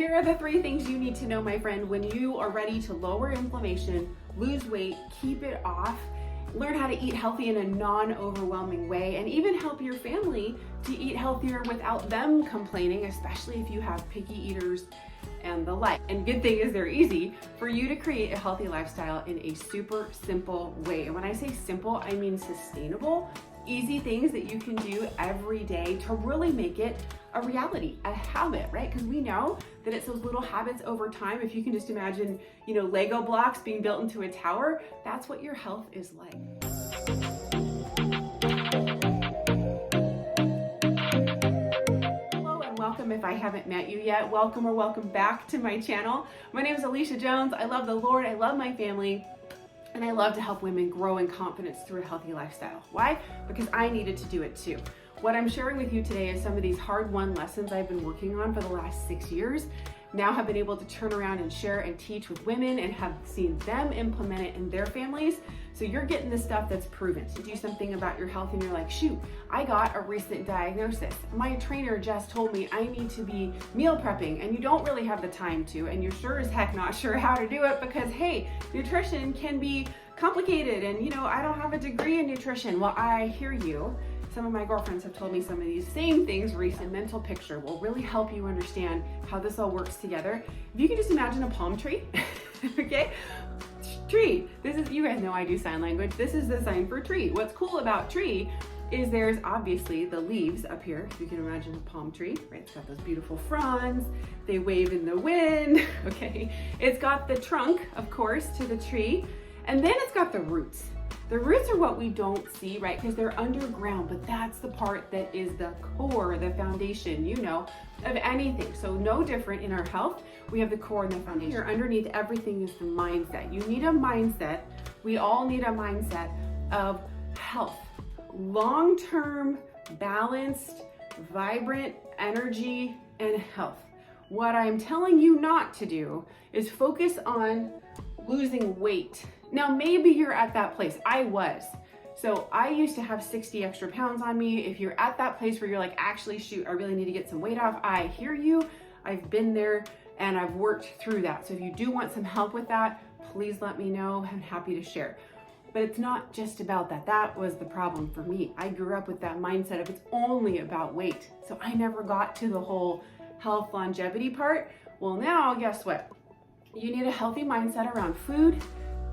here are the 3 things you need to know, my friend, when you are ready to lower inflammation, lose weight, keep it off, learn how to eat healthy in a non-overwhelming way, and even help your family to eat healthier without them complaining, especially if you have picky eaters and the like. And good thing is they're easy for you to create a healthy lifestyle in a super simple way. And when I say simple, I mean sustainable, easy things that you can do every day to really make it a reality, a habit, right? Because we know that it's those little habits over time. If you can just imagine, Lego blocks being built into a tower, that's what your health is like. Hello and welcome. If I haven't met you yet, welcome or welcome back to my channel. My name is Alicia Jones. I love the Lord. I love my family. And I love to help women grow in confidence through a healthy lifestyle. Why? Because I needed to do it too. What I'm sharing with you today is some of these hard-won lessons I've been working on for the last 6 years. Now have been able to turn around and share and teach with women and have seen them implement it in their families. So you're getting the stuff that's proven. To do something about your health and you're like, shoot, I got a recent diagnosis. My trainer just told me I need to be meal prepping, and you don't really have the time to, and you're sure as heck not sure how to do it because, hey, nutrition can be complicated and I don't have a degree in nutrition. Well, I hear you. Some of my girlfriends have told me some of these same things recently. A mental picture will really help you understand how this all works together. If you can just imagine a palm tree, okay? Tree, you guys know I do sign language. This is the sign for tree. What's cool about tree is there's obviously the leaves up here. If you can imagine a palm tree, right? It's got those beautiful fronds. They wave in the wind, okay? It's got the trunk, of course, to the tree. And then it's got the roots. The roots are what we don't see, right? Because they're underground, but that's the part that is the core, the foundation, of anything. So no different in our health. We have the core and the foundation. Here underneath everything is the mindset. You need a mindset. We all need a mindset of health. Long-term, balanced, vibrant energy and health. What I'm telling you not to do is focus on losing weight. Now, maybe you're at that place. I was. So I used to have 60 extra pounds on me. If you're at that place where you're like, actually, shoot, I really need to get some weight off, I hear you. I've been there and I've worked through that. So if you do want some help with that, please let me know. I'm happy to share. But it's not just about that. That was the problem for me. I grew up with that mindset of it's only about weight. So I never got to the whole health longevity part. Well, now guess what? You need a healthy mindset around food,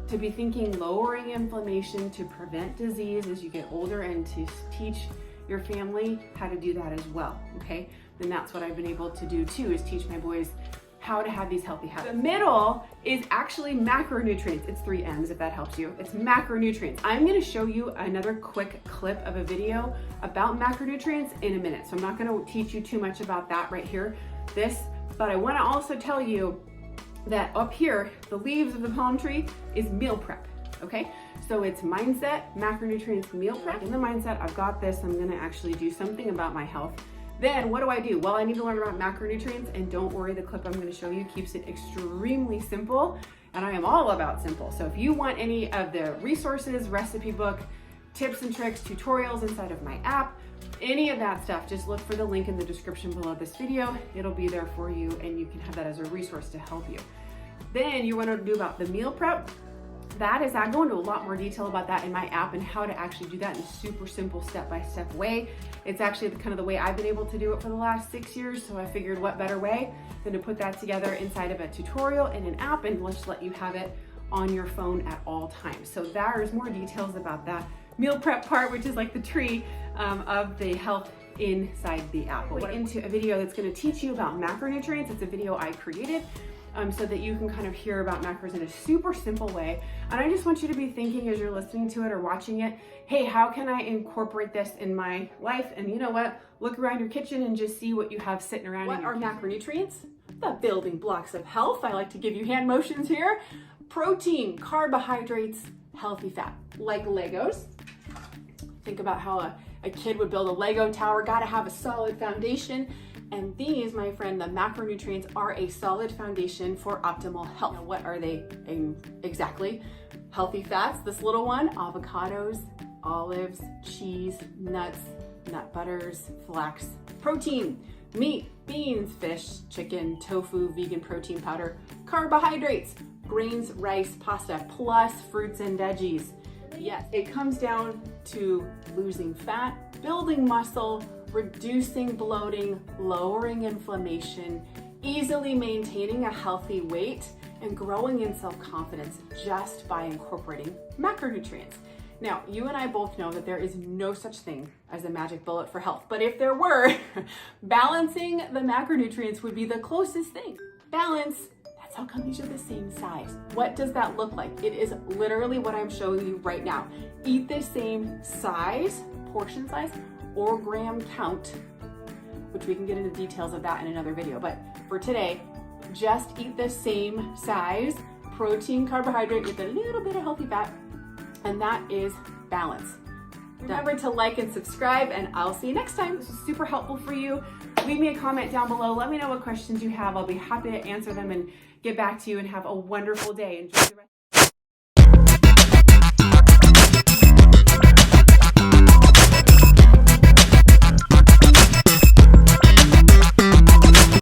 to be thinking lowering inflammation to prevent disease as you get older, and to teach your family how to do that as well, okay? And that's what I've been able to do too, is teach my boys how to have these healthy habits. The middle is actually macronutrients. It's 3 M's if that helps you. It's macronutrients. I'm gonna show you another quick clip of a video about macronutrients in a minute. So I'm not gonna teach you too much about that right here, but I wanna also tell you that up here, the leaves of the palm tree is meal prep, okay? So it's mindset, macronutrients, meal prep. In the mindset, I've got this, I'm gonna actually do something about my health. Then what do? Well, I need to learn about macronutrients, and don't worry, the clip I'm gonna show you keeps it extremely simple, and I am all about simple. So if you want any of the resources, recipe book, tips and tricks, tutorials inside of my app, any of that stuff, just look for the link in the description below this video. It'll be there for you, and you can have that as a resource to help you. Then you want to do about the meal prep. I go into a lot more detail about that in my app and how to actually do that in a super simple step-by-step way. It's actually kind of the way I've been able to do it for the last 6 years, so I figured what better way than to put that together inside of a tutorial in an app and just let you have it on your phone at all times. So there's more details about that meal prep part, which is like the tree of the health inside the app. We'll get into a video that's going to teach you about macronutrients. It's a video I created so that you can kind of hear about macros in a super simple way. And I just want you to be thinking as you're listening to it or watching it, hey, how can I incorporate this in my life? And you know what? Look around your kitchen and just see what you have sitting around. What are macronutrients? The building blocks of health. I like to give you hand motions here. Protein, carbohydrates, healthy fat, like Legos. Think about how a kid would build a Lego tower, gotta have a solid foundation. And these, my friend, the macronutrients are a solid foundation for optimal health. Now, what are they exactly? Healthy fats, this little one, avocados, olives, cheese, nuts, nut butters, flax. Protein, Meat, beans, fish, chicken, tofu, vegan protein powder, carbohydrates, grains, rice, pasta, plus fruits and veggies. Yes, it comes down to losing fat, building muscle, reducing bloating, lowering inflammation, easily maintaining a healthy weight, and growing in self-confidence just by incorporating macronutrients. Now, you and I both know that there is no such thing as a magic bullet for health, but if there were, balancing the macronutrients would be the closest thing. Balance, that's how come these are the same size. What does that look like? It is literally what I'm showing you right now. Eat the same size, portion size, or gram count, which we can get into details of that in another video. But for today, just eat the same size, protein, carbohydrate with a little bit of healthy fat, and that is balance. Remember to like and subscribe, and I'll see you next time. This was super helpful for you. Leave me a comment down below. Let me know what questions you have. I'll be happy to answer them and get back to you, and have a wonderful day. Enjoy the rest.